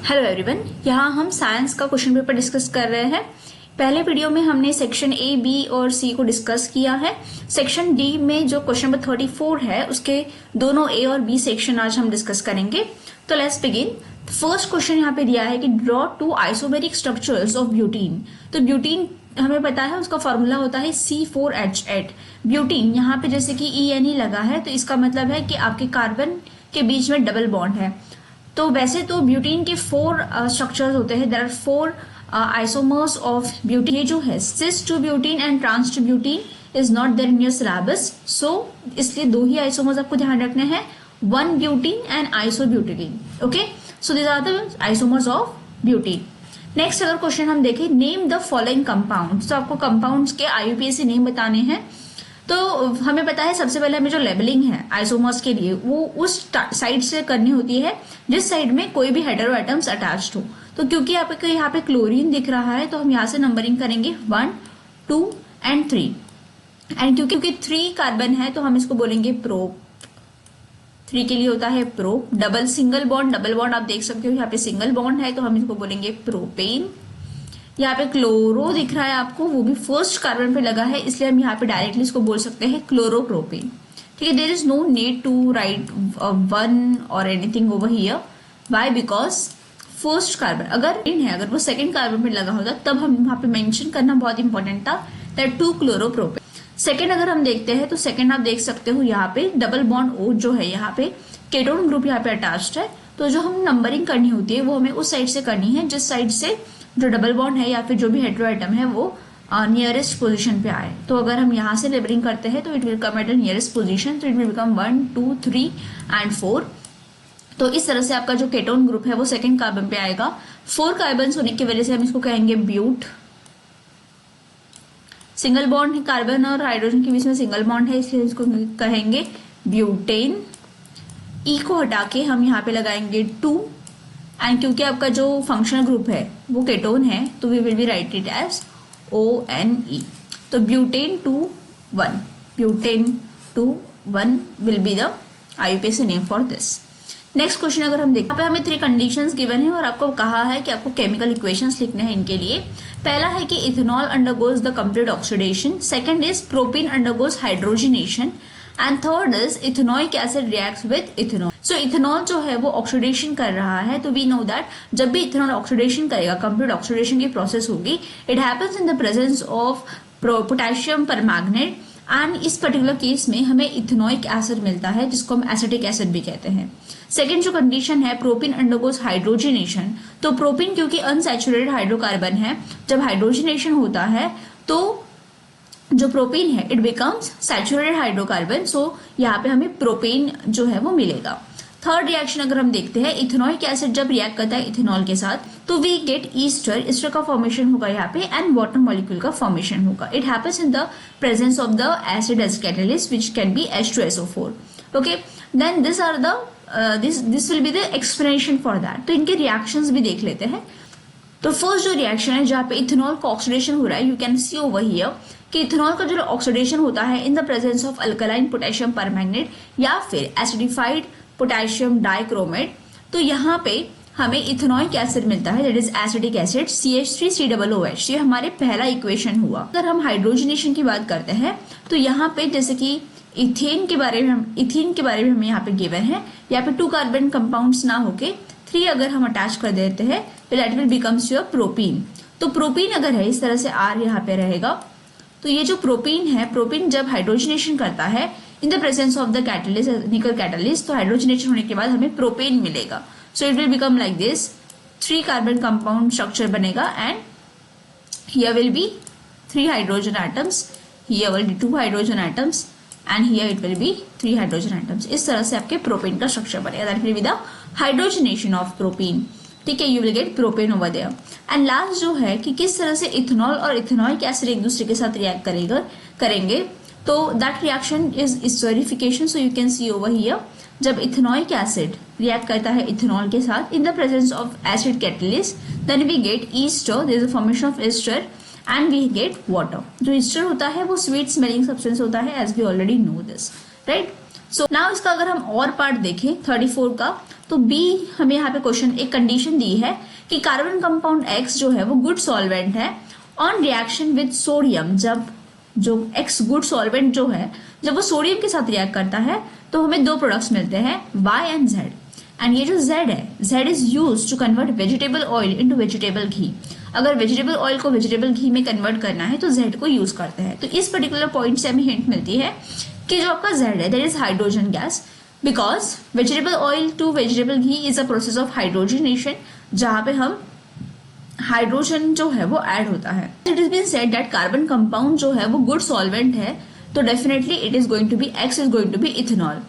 Hello everyone, यहाँ हम science का क्वेश्चन पेपर डिस्कस कर रहे हैं। पहले वीडियो में हमने सेक्शन ए, बी और सी को डिस्कस किया है। सेक्शन डी में जो क्वेश्चन नंबर 34 है उसके दोनों ए और बी सेक्शन आज हम डिस्कस करेंगे। तो लेट्स बिगिन। फर्स्ट क्वेश्चन यहाँ पे दिया है कि draw two isomeric structures of butene. तो ब्यूटीन हमें पता है उसका फॉर्मूला होता है C4H8। ब्यूटीन यहाँ पे जैसे कि ENE लगा है तो इसका मतलब है कि आपके कार्बन के बीच में डबल बॉन्ड है। तो वैसे तो ब्यूटीन के 4 स्ट्रक्चर्स होते हैं। There are 4 isomers of butene. ये जो है cis two butene and trans two butene is not there in your syllabus, so इसलिए 2 ही आइसोमर्स आपको ध्यान रखने हैं, 1 butene and isobutylene. Okay, so this are the isomers of butene. Next अगर क्वेश्चन हम देखें, नेम द फॉलोइंग कंपाउंड्स। तो आपको कंपाउंड्स के IUPAC नेम बताने हैं। तो हमें पता है सबसे पहले हमें जो लेबलिंग है आइसोमर्स के लिए वो उस साइड से करनी होती है जिस साइड में कोई भी हेटेरो एटम्स अटैच्ड हो। तो क्योंकि आपको यहाँ पे क्लोरीन दिख रहा है तो हम यहाँ से नंबरिंग करेंगे 1, 2 एंड 3। एंड क्योंकि 3 कार्बन है तो हम इसको बोलेंगे प्रोप। 3 के लिए होता है prop. Double single bond, double bond आप देख सकते हो यहाँ पे सिंगल बॉन्ड है तो हम इसको बोलेंगे प्रोपेन। यहाँ पे क्लोरो दिख रहा है आपको, वो भी फर्स्ट कार्बन पे लगा है इसलिए हम यहाँ पे डायरेक्टली इसको बोल सकते हैं क्लोरोप्रोपेन। ठीक है, there is no need to write 1 और anything over here. Why? Because first carbon अगर वो सेकंड कार्बन पे लगा होता तब हम यहाँ पे मेंशन करना बहुत इंपॉर्टेंट था, दैट 2 क्लोरोप्रोपेन। सेकंड अगर हम देखते हैं तो सेकंड आप देख सकते हो यहाँ पे डबल बॉन्ड O जो है, यहाँ पे केटोन ग्रुप यहाँ पे अटैच्ड है। तो जो हम नंबरिंग करनी होती है वो हमें उस साइड से करनी है जिस साइड से जो डबल बॉन्ड है या फिर जो भी हेटेरो एटम है वो नियरेस्ट पोजीशन पे आए। तो अगर हम यहाँ से लेबलिंग करते हैं तो it will come at the nearest position, तो इट विल बिकम 1, 2, 3 एंड 4। तो इस तरह से आपका जो केटोन ग्रुप है वो सेकंड कार्बन पे आएगा। 4 कार्बन होने की वजह से हम इसको कहेंगे ब्यूट। सिंगल बॉन्ड है, कार्बन और हाइड्रोजन के बीच में सिंगल बॉन्ड है इसलिए इसको कहेंगे ब्यूटेन। ई को हटा के हम यहाँ पे लगाएंगे 2 एंड क्योंकि आपका जो फंक्शनल ग्रुप है वो केटोन है तो we will be write it as ONE। तो butane 2,1, butane 2,1 will be the IUPAC name for this. Next question अगर हम देखें, यहाँ पे हमें 3 कंडीशंस गिवन है और आपको कहा है कि आपको केमिकल इक्वेशंस लिखने हैं इनके लिए। पहला है कि ethanol undergoes the complete oxidation, second is propene undergoes hydrogenation and third is ethanoic acid reacts with ethanol. So ethanol जो है वो ऑक्सीडेशन कर रहा है, तो वी नो दैट जब भी इथेनॉल ऑक्सीडेशन करेगा, कंप्लीट ऑक्सीडेशन की प्रोसेस होगी, it happens in the presence of potassium permanganate and इस पर्टिकुलर केस में हमें इथेनोइक एसिड मिलता है जिसको हम एसिटिक एसिड भी कहते हैं। सेकेंड जो कंडीशन है प्रोपीन अंडरगोज हाइड्रोजनेशन। तो प्रोपीन क्योंकि अनसैचुरेटेड हाइड्रोकार्बन है, जब हाइड्रोजनेशन होता है तो जो प्रोपीन है इट बिकम्स सैचुरेटेड हाइड्रोकार्बन। सो यहाँ पे हमें प्रोपेन जो है वो मिलेगा। थर्ड रिएक्शन अगर हम देखते हैं, इथेनोइक एसिड जब रिएक्ट करता है इथेनॉल के साथ तो वी गेट ईस्टर। ईस्टर का फॉर्मेशन होगा यहाँ पे एंड वाटर मॉलिक्यूल का फॉर्मेशन होगा। It happens in the presence of the acid as catalyst which can be H2SO4। Okay, then this are the this will be the explanation for that. तो इनके reactions भी देख लेते हैं। तो first जो रिएक्शन है जहाँ पे इथेनॉल का ऑक्सीडेशन हो रहा है, you can see over here कि इथेनॉल का जो ऑक्सीडेशन होता है in the presence of alkaline potassium permanganate या फिर एसिडिफाइड पोटेशियम डाइक्रोमेट। तो यहाँ पे हमें इथेनोइक एसिड मिलता है, that is acetic acid CH3COOH। ये हमारे पहला इक्वेशन हुआ। अगर हम हाइड्रोजनेशन की बात करते हैं तो यहाँ पे जैसे कि इथेन के बारे में हमें यहाँ पे गिवन है, यहाँ पे 2 कार्बन कंपाउंड्स ना होके 3 अगर हम अटैच कर देते हैं तो that will becomes your propene. तो प्रोपीन अगर है इस तरह से R यहाँ पे रहेगा, तो ये जो प्रोपीन है, प्रोपीन जब हाइड्रोजनेशन करता है in the presence of the catalyst, nickel catalyst, तो हाइड्रोजनेशन होने के बाद हमें प्रोपेन मिलेगा। So it will become like this, 3 carbon compound structure बनेगा and here will be 3 hydrogen atoms, here will be 2 hydrogen atoms and here it will be 3 hydrogen atoms. इस तरह से आपके प्रोपेन का स्ट्रक्चर बनेगा, that will be the hydrogenation of propene. ठीक है, you will get propane over there. And last जो है कि किस तरह से इथेनॉल और इथेनोइक एसिड एक दूसरे के साथ रिएक्ट करेंगे, तो that reaction is esterification. So you can see over here, जब इथेनोइक एसिड रिएक्ट करता है इथेनॉल के साथ in the presence of acid catalyst, then we get ester, there is a formation of ester and we get water. जो ester होता है वो sweet smelling substance होता है, as we already know this, right. So now इसका अगर हम और पार्ट देखें 34 का, तो बी हमें यहाँ पे क्वेश्चन एक कंडीशन दी है कि कार्बन कंपाउंड X जो है वो गुड सॉल्वेंट है ऑन रिएक्शन विद सोडियम। जब जो X गुड सॉल्वेंट जो है जब वो सोडियम के साथ रिएक्ट करता है तो हमें दो प्रोडक्ट्स मिलते हैं Y एंड Z। एंड ये जो Z है, Z is use to convert vegetable oil into vegetable ghee. अगर वेजिटेबल ऑयल को वेजिटेबल घी में कन्वर्ट करना है तो Z को यूज करते हैं। तो इस पर्टिकुलर पॉइंट से हमें हिंट मिलती है कि जो आपका Z है that is hydrogen gas, because vegetable oil to vegetable ghee is a process of hydrogenation, जहां पे हम हाइड्रोजन जो है वो ऐड होता है। It is been said that carbon compound जो है वो गुड सॉल्वेंट है, तो definitely it is going to be X is going to be ethanol.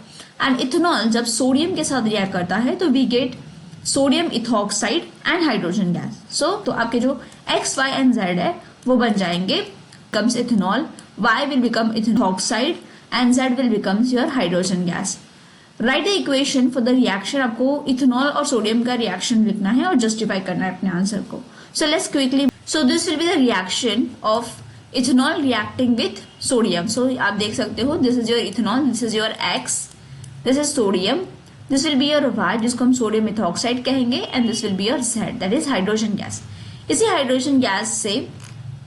And ethanol जब सोडियम के साथ रिएक्ट करता है तो we get sodium ethoxide and hydrogen gas. So तो आपके जो X, Y एंड Z है वो बन जाएंगे comes ethanol, Y will become ethoxide and Z will becomes your hydrogen gas. Right the equation for the reaction. आपको ethanol और sodium का रिएक्शन लिखना है और जस्टिफाई करना है अपने आंसर को। So let's quickly, so this will be the reaction of ethanol reacting with sodium. So आप देख सकते हो this is your ethanol, this is your X, this is sodium, this will be your Y जिसको हम sodium ethoxide कहेंगे, and this will be your Z that is hydrogen gas. इसी hydrogen gas से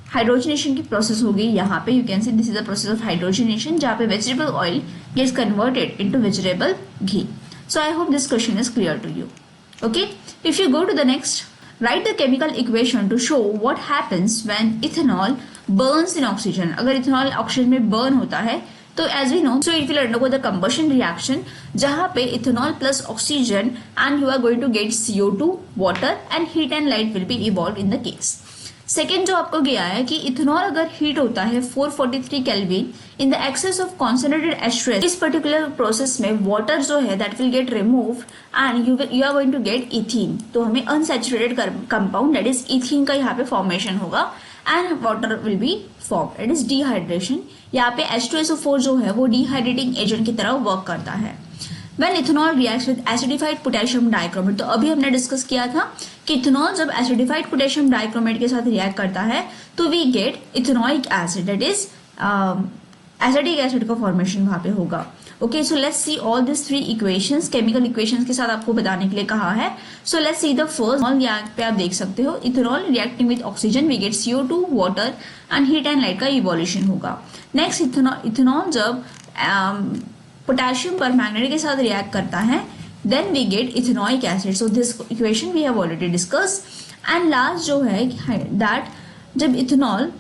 hydrogenation की process होगी यहाँ पे। You can see this is the process of hydrogenation जहाँ पे vegetable oil gets converted into vegetable ghee. So I hope this question is clear to you. Okay, if you go to the next, write the chemical equation to show what happens when ethanol burns in oxygen. अगर ethanol oxygen में burn होता है तो as we know, so it will undergo the combustion reaction जहां पे ethanol plus oxygen and you are going to get CO2 water and heat and light will be evolve in the case. Second जो आपको गया है कि ethanol अगर heat होता है 443 Kelvin in the excess of concentrated एस्ट्रेस, इस पर्टिकुलर प्रोसेस में वाटर जो है that will get remove and you are going to get ethene. तो हमें unsaturated compound that is ethene का यहाँ पे फॉर्मेशन होगा and water will be form, it is dehydration. यहाँ पे H2SO4 जो है वो डिहाइड्रेटिंग एजेंट की तरह वर्क करता है। When ethanol reacts with acidified potassium dichromate, तो अभी हमने डिस्कस किया था कि इथेनॉल जब एसिडिफाइड पोटेशियम डाइक्रोमेट के साथ रिएक्ट करता है तो we get ethanoic acid, that is acidic acid का फॉर्मेशन वहां पे होगा। Okay, so let's see all this three equations, chemical equations के साथ आपको बताने के लिए कहा है। सो लेट्स सी द फर्स्ट, यहाँ पे आप देख सकते हो ethanol reacting with oxygen we get CO2 water and heat and light का इवोल्यूशन होगा। नेक्स्ट इथेनॉल जब पोटेशियम परमैंगनेट के साथ रिएक्ट करता है then we get ethanoic acid. So this equation we have already discuss. And last जो है that जब इथेनॉल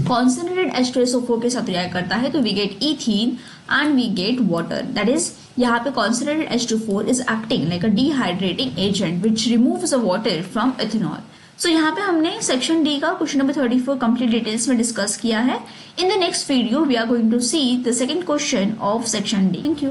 कॉन्सेंट्रेटेड H2SO4 के साथ रिएक्ट करता है तो we get ethene and we get water, that is यहाँ पे concentrated H2 is acting like a dehydrating agent which removes the water from ethanol. So यहाँ पे हमने सेक्शन डी का क्वेश्चन नंबर 34 कंप्लीट डिटेल्स में डिस्कस किया है। In the next video we are going to see the second question of section D. Thank you.